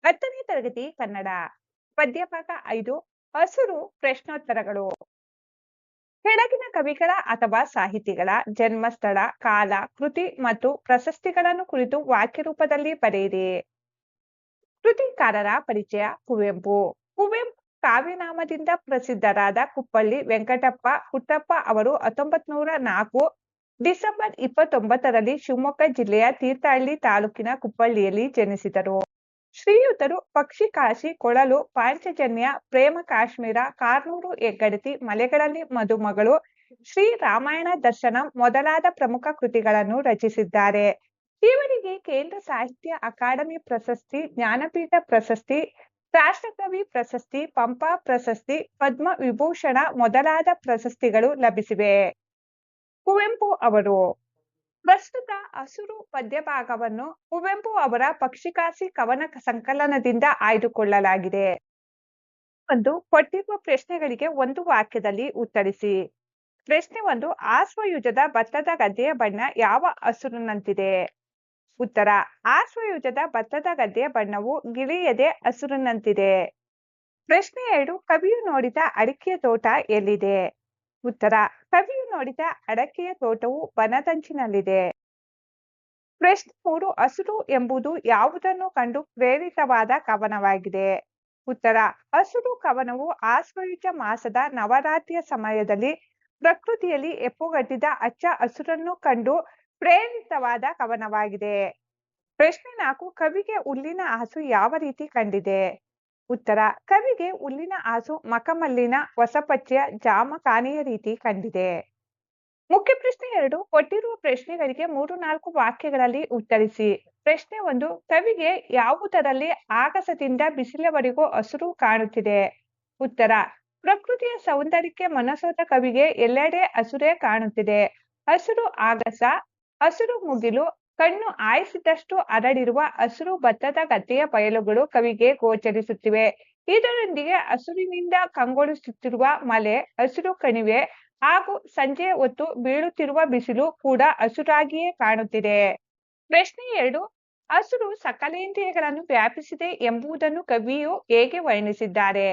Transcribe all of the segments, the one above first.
10ನೇ ತರಗತಿ ಕನ್ನಡ ಪದ್ಯಭಾಗ 5 ಹಸುರು ಪ್ರಶ್ನೋತ್ತರಗಳು. ಕೆಳಗಿನ ಕವಿಗಳ ಅಥವಾ ಸಾಹಿತಿಗಳ ಜನ್ಮಸ್ಥಳ, ಕಾಲ, ಕೃತಿ ಮತ್ತು ಪ್ರಶಸ್ತಿಗಳನ್ನು ಕುರಿತು ವಾಕ್ಯ ರೂಪದಲ್ಲಿ ಬರೆಯಿರಿ. ಕೃತಿಕಾರರ ಪರಿಚಯ. ಕುವೆಂಪು. ಕುವೆಂಪು ಕಾವ್ಯನಾಮದಿಂದ ಪ್ರಸಿದ್ಧರಾದ ಕುಪ್ಪಳ್ಳಿ ವೆಂಕಟಪ್ಪ ಹುಟ್ಟಪ್ಪ ಅವರು 1904 ಡಿಸೆಂಬರ್ 29ರಲ್ಲಿ ಶಿವಮೊಗ್ಗ ಜಿಲ್ಲೆಯ ತೀರ್ಥಹಳ್ಳಿ ತಾಲೂಕಿನ ಕುಪ್ಪಳ್ಳಿಯಲ್ಲಿ ಜನಿಸಿದರು. ಶ್ರೀಯುತರು ಪಕ್ಷಿಕಾಶಿ, ಕೊಳಲು, ಪಾಂಚಜನ್ಯ, ಪ್ರೇಮ ಕಾಶ್ಮೀರ, ಕಾರ್ನೂರು ಹೆಗ್ಗಡತಿ, ಮಲೆಗಳಲ್ಲಿ ಮದುಮಗಳು, ಶ್ರೀ ರಾಮಾಯಣ ದರ್ಶನಂ ಮೊದಲಾದ ಪ್ರಮುಖ ಕೃತಿಗಳನ್ನು ರಚಿಸಿದ್ದಾರೆ. ಇವರಿಗೆ ಕೇಂದ್ರ ಸಾಹಿತ್ಯ ಅಕಾಡೆಮಿ ಪ್ರಶಸ್ತಿ, ಜ್ಞಾನಪೀಠ ಪ್ರಶಸ್ತಿ, ರಾಷ್ಟ್ರಕವಿ ಪ್ರಶಸ್ತಿ, ಪಂಪ ಪ್ರಶಸ್ತಿ, ಪದ್ಮ ವಿಭೂಷಣ ಮೊದಲಾದ ಪ್ರಶಸ್ತಿಗಳು ಲಭಿಸಿವೆ. ಕುವೆಂಪು ಅವರು. ಪ್ರಸ್ತುತ ಹಸುರು ಪದ್ಯಭಾಗವನ್ನು ಕುವೆಂಪು ಅವರ ಪಕ್ಷಿಕಾಸಿ ಕವನ ಸಂಕಲನದಿಂದ ಆಯ್ದುಕೊಳ್ಳಲಾಗಿದೆ. ಕೊಟ್ಟಿರುವ ಪ್ರಶ್ನೆಗಳಿಗೆ ಒಂದು ವಾಕ್ಯದಲ್ಲಿ ಉತ್ತರಿಸಿ. ಪ್ರಶ್ನೆ 1. ಆಶ್ವಯುಜದ ಭತ್ತದ ಗದ್ದೆಯ ಬಣ್ಣ ಯಾವ ಹಸುರಿನಂತಿದೆ? ಉತ್ತರ: ಆಶ್ವಯುಜದ ಭತ್ತದ ಗದ್ದೆಯ ಬಣ್ಣವು ಗಿಳಿಯದೆ ಹಸುರಿನಂತಿದೆ. ಪ್ರಶ್ನೆ 2. ಕವಿಯು ನೋಡಿದ ಅಡಿಕೆಯ ತೋಟ ಎಲ್ಲಿದೆ? ಉತ್ತರ: ಕವಿಯು ನೋಡಿದ ಅಡಕೆಯ ತೋಟವು ಬನದಂಚಿನಲ್ಲಿದೆ. ಪ್ರಶ್ನೆ 3. ಹಸುರು ಎಂಬುದು ಯಾವುದನ್ನು ಕಂಡು ಪ್ರೇರಿತವಾದ ಕವನವಾಗಿದೆ? ಉತ್ತರ: ಹಸುರು ಕವನವು ಆಶ್ವಯುಜ ಮಾಸದ ನವರಾತ್ರಿಯ ಸಮಯದಲ್ಲಿ ಪ್ರಕೃತಿಯಲ್ಲಿ ಹೆಪ್ಪುಗಟ್ಟಿದ ಹಚ್ಚ ಹಸುರನ್ನು ಕಂಡು ಪ್ರೇರಿತವಾದ ಕವನವಾಗಿದೆ. ಪ್ರಶ್ನೆ 4. ಕವಿಗೆ ಹುಲ್ಲಿನ ಹಾಸು ಯಾವ ರೀತಿ ಕಂಡಿದೆ? ಉತ್ತರ: ಕವಿಗೆ ಹುಲ್ಲಿನ ಹಾಸು ಮಖಮಲ್ಲಿನ ಹೊಸಪಚ್ಚೆಯ ಜಾಮಖಾನೆಯ ರೀತಿ ಕಂಡಿದೆ. ಮುಖ್ಯ ಪ್ರಶ್ನೆ 2. ಕೊಟ್ಟಿರುವ ಪ್ರಶ್ನೆಗಳಿಗೆ 3-4 ವಾಕ್ಯಗಳಲ್ಲಿ ಉತ್ತರಿಸಿ. ಪ್ರಶ್ನೆ 1. ಕವಿಗೆ ಯಾವುದರಲ್ಲಿ ಆಗಸದಿಂದ ಬಿಸಿಲವರೆಗೂ ಹಸುರು ಕಾಣುತ್ತಿದೆ? ಉತ್ತರ: ಪ್ರಕೃತಿಯ ಸೌಂದರ್ಯಕ್ಕೆ ಮನಸೋತ ಕವಿಗೆ ಎಲ್ಲೆಡೆ ಹಸುರೇ ಕಾಣುತ್ತಿದೆ. ಹಸುರು ಆಗಸ, ಹಸುರು ಮುಗಿಲು, ಕಣ್ಣು ಹಾಯಿಸಿದಷ್ಟು ಹರಡಿರುವ ಹಸುರು ಭತ್ತದ ಗದ್ದೆಯ ಬಯಲುಗಳು ಕವಿಗೆ ಗೋಚರಿಸುತ್ತಿವೆ. ಇದರೊಂದಿಗೆ ಹಸುರಿನಿಂದ ಕಂಗೊಳಿಸುತ್ತಿರುವ ಮಲೆ, ಹಸಿರು ಕಣಿವೆ ಹಾಗೂ ಸಂಜೆಯ ಹೊತ್ತು ಬೀಳುತ್ತಿರುವ ಬಿಸಿಲು ಕೂಡ ಹಸುರಾಗಿಯೇ ಕಾಣುತ್ತಿದೆ. ಪ್ರಶ್ನೆ 2. ಹಸುರು ಸಕಲೇಂದ್ರಿಯಗಳನ್ನು ವ್ಯಾಪಿಸಿದೆ ಎಂಬುದನ್ನು ಕವಿಯು ಹೇಗೆ ವರ್ಣಿಸಿದ್ದಾರೆ?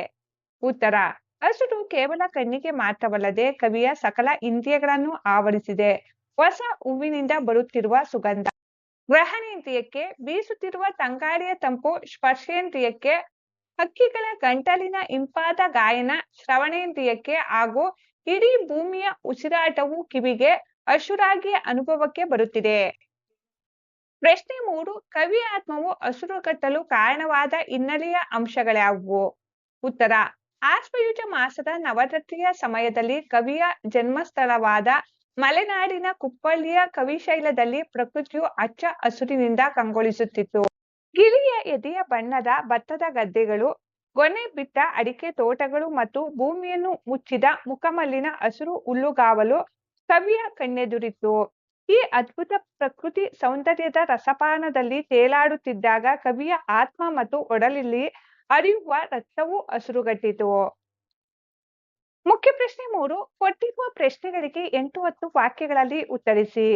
ಉತ್ತರ: ಹಸುರು ಕೇವಲ ಕಣ್ಣಿಗೆ ಮಾತ್ರವಲ್ಲದೆ ಕವಿಯ ಸಕಲ ಇಂದ್ರಿಯಗಳನ್ನು ಆವರಿಸಿದೆ. ಹೊಸ ಹೂವಿನಿಂದ ಬರುತ್ತಿರುವ ಸುಗಂಧ ಗ್ರಹಣೇಂದ್ರಿಯಕ್ಕೆ, ಬೀಸುತ್ತಿರುವ ತಂಗಾಳಿಯ ತಂಪು ಸ್ಪರ್ಶೇಂದ್ರಿಯಕ್ಕೆ, ಹಕ್ಕಿಗಳ ಗಂಟಲಿನ ಇಂಪಾದ ಗಾಯನ ಶ್ರವಣೇಂದ್ರಿಯಕ್ಕೆ ಹಾಗೂ ಇಡೀ ಭೂಮಿಯ ಉಸಿರಾಟವು ಕಿವಿಗೆ ಹಸುರಾಗಿ ಅನುಭವಕ್ಕೆ ಬರುತ್ತಿದೆ. ಪ್ರಶ್ನೆ 3. ಕವಿಯ ಆತ್ಮವು ಹಸುರುಗಟ್ಟಲು ಕಾರಣವಾದ ಹಿನ್ನೆಲೆಯ ಅಂಶಗಳ್ಯಾವುವು? ಉತ್ತರ: ಆಶ್ವಯುಜ ಮಾಸದ ನವರಾತ್ರಿಯ ಸಮಯದಲ್ಲಿ ಕವಿಯ ಜನ್ಮಸ್ಥಳವಾದ ಮಲೆನಾಡಿನ ಕುಪ್ಪಳ್ಳಿಯ ಕವಿಶೈಲದಲ್ಲಿ ಪ್ರಕೃತಿಯು ಹಚ್ಚ ಹಸುರಿನಿಂದ ಕಂಗೊಳಿಸುತ್ತಿತ್ತು. ಗಿಳಿಯ ಎದೆಯ ಬಣ್ಣದ ಭತ್ತದ ಗದ್ದೆಗಳು, ಗೊನೆ ಬಿಟ್ಟ ಅಡಿಕೆ ತೋಟಗಳು ಮತ್ತು ಭೂಮಿಯನ್ನು ಮುಚ್ಚಿದ ಮುಖಮಲ್ಲಿನ ಹಸುರು ಹುಲ್ಲುಗಾವಲು ಕವಿಯ ಕಣ್ಣೆದುರಿತ್ತು. ಈ ಅದ್ಭುತ ಪ್ರಕೃತಿ ಸೌಂದರ್ಯದ ರಸಪಾನದಲ್ಲಿ ತೇಲಾಡುತ್ತಿದ್ದಾಗ ಕವಿಯ ಆತ್ಮ ಮತ್ತು ಒಡಲಲ್ಲಿ ಹರಿಯುವ ರಕ್ತವು ಹಸುರುಗಟ್ಟಿತು. ಮುಖ್ಯ ಪ್ರಶ್ನೆ 3. ಕೊಟ್ಟಿರುವ ಪ್ರಶ್ನೆಗಳಿಗೆ 8-10 ವಾಕ್ಯಗಳಲ್ಲಿ ಉತ್ತರಿಸಿ.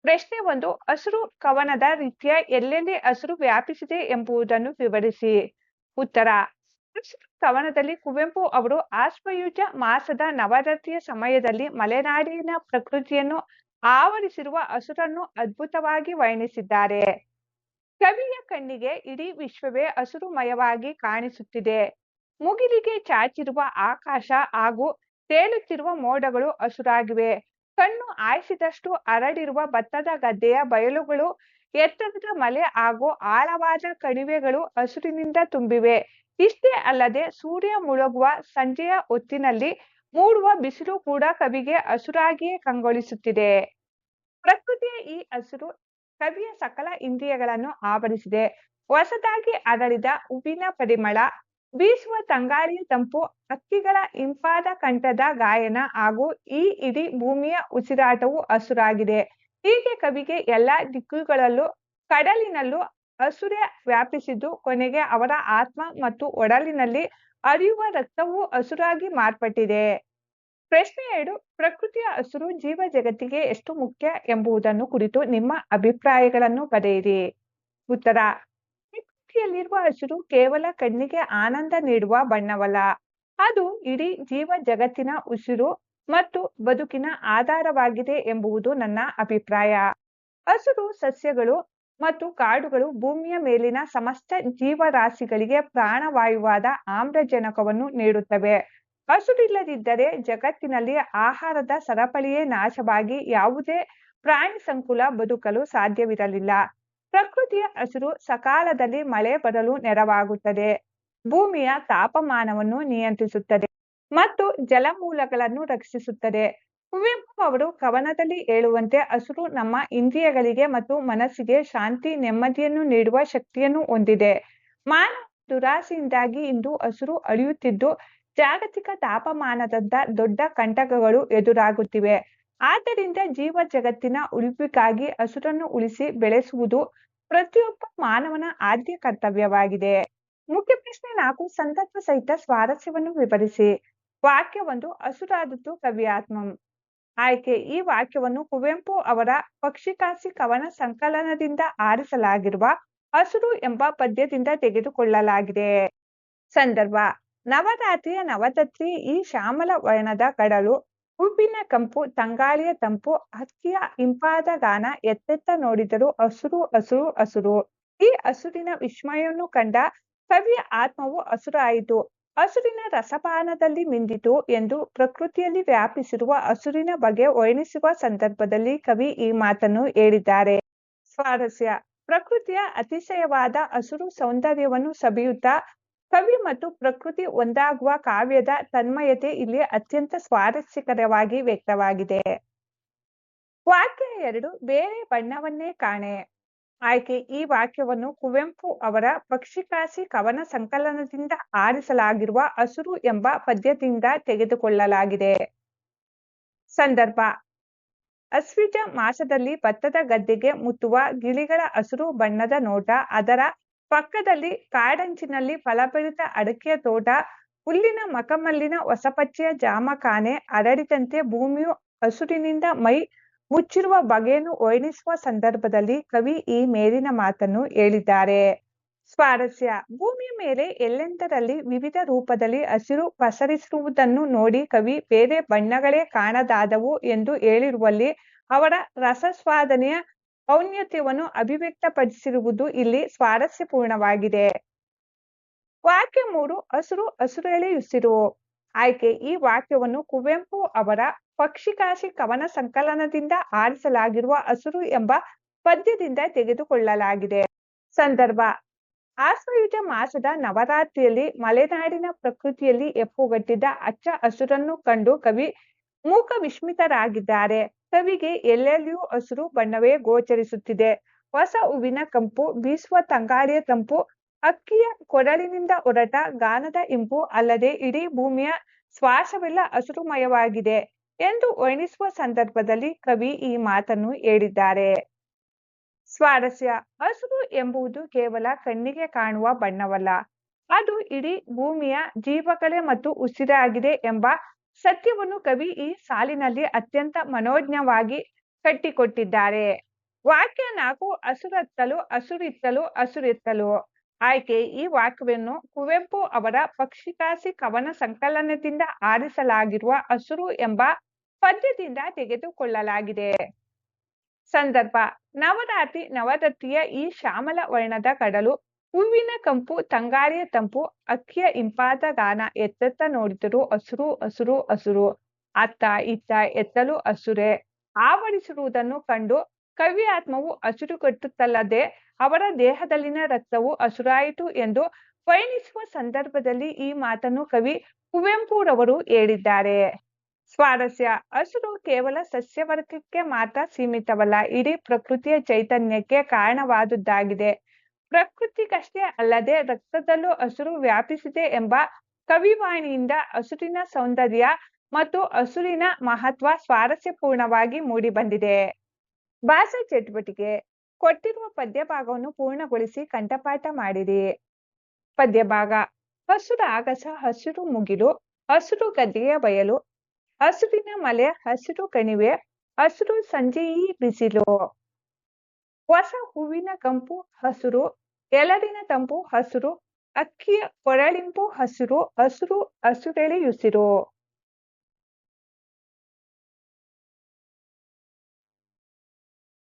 ಪ್ರಶ್ನೆ 1. ಹಸುರು ಕವನದ ರೀತಿಯ ಎಲ್ಲೆಲ್ಲಿ ಹಸುರು ವ್ಯಾಪಿಸಿದೆ ಎಂಬುದನ್ನು ವಿವರಿಸಿ. ಉತ್ತರ: ಹಸುರು ಕವನದಲ್ಲಿ ಕುವೆಂಪು ಅವರು ಆಶ್ವಯುಜ ಮಾಸದ ನವರಾತ್ರಿಯ ಸಮಯದಲ್ಲಿ ಮಲೆನಾಡಿನ ಪ್ರಕೃತಿಯನ್ನು ಆವರಿಸಿರುವ ಹಸುರನ್ನು ಅದ್ಭುತವಾಗಿ ವರ್ಣಿಸಿದ್ದಾರೆ. ಕವಿಯ ಕಣ್ಣಿಗೆ ಇಡೀ ವಿಶ್ವವೇ ಹಸುರುಮಯವಾಗಿ ಕಾಣಿಸುತ್ತಿದೆ. ಮುಗಿಲಿಗೆ ಚಾಚಿರುವ ಆಕಾಶ ಹಾಗೂ ತೇಲುತ್ತಿರುವ ಮೋಡಗಳು ಹಸುರಾಗಿವೆ. ಕಣ್ಣು ಹಾಯಿಸಿದಷ್ಟು ಹರಡಿರುವ ಭತ್ತದ ಗದ್ದೆಯ ಬಯಲುಗಳು, ಎತ್ತರದ ಮಲೆ ಹಾಗೂ ಆಳವಾದ ಕಣಿವೆಗಳು ಹಸುರಿನಿಂದ ತುಂಬಿವೆ. ಇಷ್ಟೇ ಅಲ್ಲದೆ ಸೂರ್ಯ ಮುಳುಗುವ ಸಂಜೆಯ ಹೊತ್ತಿನಲ್ಲಿ ಮೂಡುವ ಬಿಸಿಲು ಕೂಡ ಕವಿಗೆ ಹಸುರಾಗಿಯೇ ಕಂಗೊಳಿಸುತ್ತಿದೆ. ಪ್ರಕೃತಿಯ ಈ ಹಸುರು ಕವಿಯ ಸಕಲ ಇಂದ್ರಿಯಗಳನ್ನು ಆವರಿಸಿದೆ. ಹೊಸದಾಗಿ ಅರಳಿದ ಹೂವಿನ ಪರಿಮಳ, ಬೀಸುವ ತಂಗಾಳಿಯ ತಂಪು, ಹಕ್ಕಿಗಳ ಇಂಪಾದ ಕಂಠದ ಗಾಯನ ಹಾಗೂ ಈ ಇಡೀ ಭೂಮಿಯ ಉಸಿರಾಟವು ಹಸುರಾಗಿದೆ. ಹೀಗೆ ಕವಿಗೆ ಎಲ್ಲ ದಿಕ್ಕುಗಳಲ್ಲೂ ಕಡಲಿನಲ್ಲೂ ಹಸುರೇ ವ್ಯಾಪಿಸಿದ್ದು ಕೊನೆಗೆ ಅವರ ಆತ್ಮ ಮತ್ತು ಒಡಲಿನಲ್ಲಿ ಹರಿಯುವ ರಕ್ತವು ಹಸುರಾಗಿ ಮಾರ್ಪಟ್ಟಿದೆ. ಪ್ರಶ್ನೆ 2. ಪ್ರಕೃತಿಯ ಹಸುರು ಜೀವ ಜಗತ್ತಿಗೆ ಎಷ್ಟು ಮುಖ್ಯ ಎಂಬುದನ್ನು ಕುರಿತು ನಿಮ್ಮ ಅಭಿಪ್ರಾಯಗಳನ್ನು ಬರೆಯಿರಿ. ಉತ್ತರ: ಪ್ರಕೃತಿಯಲ್ಲಿರುವ ಹಸಿರು ಕೇವಲ ಕಣ್ಣಿಗೆ ಆನಂದ ನೀಡುವ ಬಣ್ಣವಲ್ಲ, ಅದು ಇಡೀ ಜೀವ ಜಗತ್ತಿನ ಉಸಿರು ಮತ್ತು ಬದುಕಿನ ಆಧಾರವಾಗಿದೆ ಎಂಬುದು ನನ್ನ ಅಭಿಪ್ರಾಯ. ಹಸಿರು ಸಸ್ಯಗಳು ಮತ್ತು ಕಾಡುಗಳು ಭೂಮಿಯ ಮೇಲಿನ ಸಮಸ್ತ ಜೀವರಾಶಿಗಳಿಗೆ ಪ್ರಾಣವಾಯುವಾದ ಆಮ್ಲಜನಕವನ್ನು ನೀಡುತ್ತವೆ. ಹಸಿರಿಲ್ಲದಿದ್ದರೆ ಜಗತ್ತಿನಲ್ಲಿ ಆಹಾರದ ಸರಪಳಿಯೇ ನಾಶವಾಗಿ ಯಾವುದೇ ಪ್ರಾಣಿ ಸಂಕುಲ ಬದುಕಲು ಸಾಧ್ಯವಿರಲಿಲ್ಲ. ಪ್ರಕೃತಿಯ ಹಸಿರು ಸಕಾಲದಲ್ಲಿ ಮಳೆ ಬರಲು ನೆರವಾಗುತ್ತದೆ, ಭೂಮಿಯ ತಾಪಮಾನವನ್ನು ನಿಯಂತ್ರಿಸುತ್ತದೆ ಮತ್ತು ಜಲಮೂಲಗಳನ್ನು ರಕ್ಷಿಸುತ್ತದೆ. ಕುವೆಂಪು ಅವರು ಕವನದಲ್ಲಿ ಹೇಳುವಂತೆ ಹಸಿರು ನಮ್ಮ ಇಂದ್ರಿಯಗಳಿಗೆ ಮತ್ತು ಮನಸ್ಸಿಗೆ ಶಾಂತಿ, ನೆಮ್ಮದಿಯನ್ನು ನೀಡುವ ಶಕ್ತಿಯನ್ನು ಹೊಂದಿದೆ. ಮಾನವ ದುರಾಸೆಯಿಂದಾಗಿ ಇಂದು ಹಸಿರು ಅಳಿಯುತ್ತಿದ್ದು ಜಾಗತಿಕ ತಾಪಮಾನದಂಥ ದೊಡ್ಡ ಕಂಟಕಗಳು ಎದುರಾಗುತ್ತಿವೆ. ಆದ್ದರಿಂದ ಜೀವ ಜಗತ್ತಿನ ಉಳಿವಿಗಾಗಿ ಹಸಿರನ್ನು ಉಳಿಸಿ ಬೆಳೆಸುವುದು ಪ್ರತಿಯೊಬ್ಬ ಮಾನವನ ಆದ್ಯ ಕರ್ತವ್ಯವಾಗಿದೆ. ಮುಖ್ಯ ಪ್ರಶ್ನೆ 4, ಸಂದರ್ಭ ಸಹಿತ ಸ್ವಾರಸ್ಯವನ್ನು ವಿವರಿಸಿ. ವಾಕ್ಯ 1, ಹಸುರಾದದ್ದು ಕವಿಯಾತ್ಮಂ. ಆಯ್ಕೆ: ಈ ವಾಕ್ಯವನ್ನು ಕುವೆಂಪು ಅವರ ಪಕ್ಷಿಕಾಸಿ ಕವನ ಸಂಕಲನದಿಂದ ಆರಿಸಲಾಗಿರುವ ಹಸುರು ಎಂಬ ಪದ್ಯದಿಂದ ತೆಗೆದುಕೊಳ್ಳಲಾಗಿದೆ. ಸಂದರ್ಭ: ನವರಾತ್ರಿಯ ನವರಾತ್ರಿ ಈ ಶ್ಯಾಮಲ ವರ್ಣದ ಕಡಲು, ಹೂವಿನ ಕಂಪು, ತಂಗಾಳಿಯ ತಂಪು, ಹಕ್ಕಿಯ ಇಂಪಾದ ಗಾನ, ಎತ್ತೆತ್ತ ನೋಡಿದರೂ ಹಸುರು ಹಸುರು ಹಸುರು. ಈ ಹಸುರಿನ ವಿಸ್ಮಯವನ್ನು ಕಂಡ ಕವಿಯ ಆತ್ಮವು ಹಸುರಾಯಿತು, ಹಸುರಿನ ರಸಪಾನದಲ್ಲಿ ಮಿಂದಿತು ಎಂದು ಪ್ರಕೃತಿಯಲ್ಲಿ ವ್ಯಾಪಿಸಿರುವ ಹಸುರಿನ ಬಗ್ಗೆ ವರ್ಣಿಸುವ ಸಂದರ್ಭದಲ್ಲಿ ಕವಿ ಈ ಮಾತನ್ನು ಹೇಳಿದ್ದಾರೆ. ಸ್ವಾರಸ್ಯ: ಪ್ರಕೃತಿಯ ಅತಿಶಯವಾದ ಹಸುರು ಸೌಂದರ್ಯವನ್ನು ಸವಿಯುತ್ತಾ ಕವಿ ಮತ್ತು ಪ್ರಕೃತಿ ಒಂದಾಗುವ ಕಾವ್ಯದ ತನ್ಮಯತೆ ಇಲ್ಲಿ ಅತ್ಯಂತ ಸ್ವಾರಸ್ಯಕರವಾಗಿ ವ್ಯಕ್ತವಾಗಿದೆ. ವಾಕ್ಯ 2, ಬೇರೆ ಬಣ್ಣವನ್ನೇ ಕಾಣೆ. ಆಯ್ಕೆ: ಈ ವಾಕ್ಯವನ್ನು ಕುವೆಂಪು ಅವರ ಪಕ್ಷಿಕಾಸಿ ಕವನ ಸಂಕಲನದಿಂದ ಆರಿಸಲಾಗಿರುವ ಹಸುರು ಎಂಬ ಪದ್ಯದಿಂದ ತೆಗೆದುಕೊಳ್ಳಲಾಗಿದೆ. ಸಂದರ್ಭ: ಆಶ್ವಿಜ ಮಾಸದಲ್ಲಿ ಭತ್ತದ ಗದ್ದೆಗೆ ಮುತ್ತುವ ಗಿಳಿಗಳ ಹಸುರು ಬಣ್ಣದ ನೋಟ, ಅದರ ಪಕ್ಕದಲ್ಲಿ ಕಾಡಂಚಿನಲ್ಲಿ ಫಲಭರಿತ ಅಡಕೆಯ ತೋಟ, ಹುಲ್ಲಿನ ಮಖಮಲ್ಲಿನ ಹೊಸಪಚ್ಚೆಯ ಜಾಮಖಾನೆ ಹರಡಿದಂತೆ ಭೂಮಿಯು ಹಸುರಿನಿಂದ ಮೈ ಮುಚ್ಚಿರುವ ಬಗೆಯನ್ನು ವರ್ಣಿಸುವ ಸಂದರ್ಭದಲ್ಲಿ ಕವಿ ಈ ಮೇಲಿನ ಮಾತನ್ನು ಹೇಳಿದ್ದಾರೆ. ಸ್ವಾರಸ್ಯ: ಭೂಮಿಯ ಮೇಲೆ ಎಲ್ಲೆಂದರಲ್ಲಿ ವಿವಿಧ ರೂಪದಲ್ಲಿ ಹಸಿರು ಪಸರಿಸಿರುವುದನ್ನು ನೋಡಿ ಕವಿ ಬೇರೆ ಬಣ್ಣಗಳೇ ಕಾಣದಾದವು ಎಂದು ಹೇಳಿರುವಲ್ಲಿ ಅವರ ರಸಸ್ವಾದನೆಯ ಔನ್ನತ್ಯವನ್ನು ಅಭಿವ್ಯಕ್ತಪಡಿಸಿರುವುದು ಇಲ್ಲಿ ಸ್ವಾರಸ್ಯಪೂರ್ಣವಾಗಿದೆ. ವಾಕ್ಯ 3, ಹಸುರು ಹಸುರೆಳೆಯುಸಿರು. ಆಯ್ಕೆ: ಈ ವಾಕ್ಯವನ್ನು ಕುವೆಂಪು ಅವರ ಪಕ್ಷಿಕಾಸಿ ಕವನ ಸಂಕಲನದಿಂದ ಆರಿಸಲಾಗಿರುವ ಹಸುರು ಎಂಬ ಪದ್ಯದಿಂದ ತೆಗೆದುಕೊಳ್ಳಲಾಗಿದೆ. ಸಂದರ್ಭ: ಆಶ್ವಯುಜ ಮಾಸದ ನವರಾತ್ರಿಯಲ್ಲಿ ಮಲೆನಾಡಿನ ಪ್ರಕೃತಿಯಲ್ಲಿ ಹೆಪ್ಪುಗಟ್ಟಿದ್ದ ಹಚ್ಚ ಹಸುರನ್ನು ಕಂಡು ಕವಿ ಮೂಕ ವಿಸ್ಮಿತರಾಗಿದ್ದಾರೆ. ಕವಿಗೆ ಎಲ್ಲೆಲ್ಲಿಯೂ ಹಸುರು ಬಣ್ಣವೇ ಗೋಚರಿಸುತ್ತಿದೆ. ಹೊಸ ಹೂವಿನ ಕಂಪು, ಬೀಸುವ ತಂಗಾಳಿಯ ತಂಪು, ಹಕ್ಕಿಯ ಕೊರಳಿನಿಂದ ಹೊರಟ ಗಾನದ ಇಂಪು ಅಲ್ಲದೆ ಇಡೀ ಭೂಮಿಯ ಶ್ವಾಸವೆಲ್ಲ ಹಸುರುಮಯವಾಗಿದೆ ಎಂದು ವರ್ಣಿಸುವ ಸಂದರ್ಭದಲ್ಲಿ ಕವಿ ಈ ಮಾತನ್ನು ಹೇಳಿದ್ದಾರೆ. ಸ್ವಾರಸ್ಯ: ಹಸುರು ಎಂಬುದು ಕೇವಲ ಕಣ್ಣಿಗೆ ಕಾಣುವ ಬಣ್ಣವಲ್ಲ, ಅದು ಇಡೀ ಭೂಮಿಯ ಜೀವಕಲೆ ಮತ್ತು ಉಸಿರಾಗಿದೆ ಎಂಬ ಸತ್ಯವನ್ನು ಕವಿ ಈ ಸಾಲಿನಲ್ಲಿ ಅತ್ಯಂತ ಮನೋಜ್ಞವಾಗಿ ಕಟ್ಟಿಕೊಟ್ಟಿದ್ದಾರೆ. ವಾಕ್ಯ 4, ಹಸುರತ್ತಲು ಹಸುರಿತ್ತಲು ಹಸುರೆತ್ತಲು. ಆಯ್ಕೆ: ಈ ವಾಕ್ಯವನ್ನು ಕುವೆಂಪು ಅವರ ಪಕ್ಷಿಕಾಸಿ ಕವನ ಸಂಕಲನದಿಂದ ಆರಿಸಲಾಗಿರುವ ಹಸುರು ಎಂಬ ಪದ್ಯದಿಂದ ತೆಗೆದುಕೊಳ್ಳಲಾಗಿದೆ. ಸಂದರ್ಭ: ನವರಾತ್ರಿಯ ಈ ಶ್ಯಾಮಲ ವರ್ಣದ ಕಡಲು, ಹೂವಿನ ಕಂಪು, ತಂಗಾಳಿಯ ತಂಪು, ಹಕ್ಕಿಯ ಇಂಪಾದ ಗಾನ, ಎತ್ತೆತ್ತ ನೋಡಿದರೂ ಹಸುರು ಹಸುರು ಹಸುರು, ಅತ್ತ ಇತ್ತ ಎತ್ತಲೂ ಹಸುರೇ ಆವರಿಸಿರುವುದನ್ನು ಕಂಡು ಕವಿಯಾತ್ಮವು ಹಸಿರುಗಟ್ಟುತ್ತಲ್ಲದೆ ಅವರ ದೇಹದಲ್ಲಿನ ರಕ್ತವು ಹಸುರಾಯಿತು ಎಂದು ವರ್ಣಿಸುವ ಸಂದರ್ಭದಲ್ಲಿ ಈ ಮಾತನ್ನು ಕವಿ ಕುವೆಂಪುರವರು ಹೇಳಿದ್ದಾರೆ. ಸ್ವಾರಸ್ಯ: ಹಸುರು ಕೇವಲ ಸಸ್ಯವರ್ಗಕ್ಕೆ ಮಾತ್ರ ಸೀಮಿತವಲ್ಲ, ಇಡೀ ಪ್ರಕೃತಿಯ ಚೈತನ್ಯಕ್ಕೆ ಕಾರಣವಾದುದಾಗಿದೆ. ಪ್ರಕೃತಿಗಷ್ಟೇ ಅಲ್ಲದೆ ರಕ್ತದಲ್ಲೂ ಹಸುರು ವ್ಯಾಪಿಸಿದೆ ಎಂಬ ಕವಿವಾಣಿಯಿಂದ ಹಸುರಿನ ಸೌಂದರ್ಯ ಮತ್ತು ಹಸುರಿನ ಮಹತ್ವ ಸ್ವಾರಸ್ಯಪೂರ್ಣವಾಗಿ ಮೂಡಿಬಂದಿದೆ. ಭಾಷಾ ಚಟುವಟಿಕೆ: ಕೊಟ್ಟಿರುವ ಪದ್ಯಭಾಗವನ್ನು ಪೂರ್ಣಗೊಳಿಸಿ ಕಂಠಪಾಠ ಮಾಡಿರಿ. ಪದ್ಯಭಾಗ: ಹಸುರ ಆಗಸ, ಹಸಿರು ಮುಗಿಲು, ಹಸಿರು ಗದ್ದೆಯ ಬಯಲು, ಹಸುರಿನ ಮಲೆ, ಹಸಿರು ಕಣಿವೆ, ಹಸಿರು ಸಂಜೆಯೀ ಬಿಸಿಲು. ಹೊಸ ಹೂವಿನ ಕಂಪು ಹಸುರು, ಎಲರಿನ ತಂಪು ಹಸುರು, ಅಕ್ಕಿಯ ಕೊರಳಿಂಪು ಹಸಿರು, ಹಸುರು ಹಸುರೆಳೆಯುಸಿರು.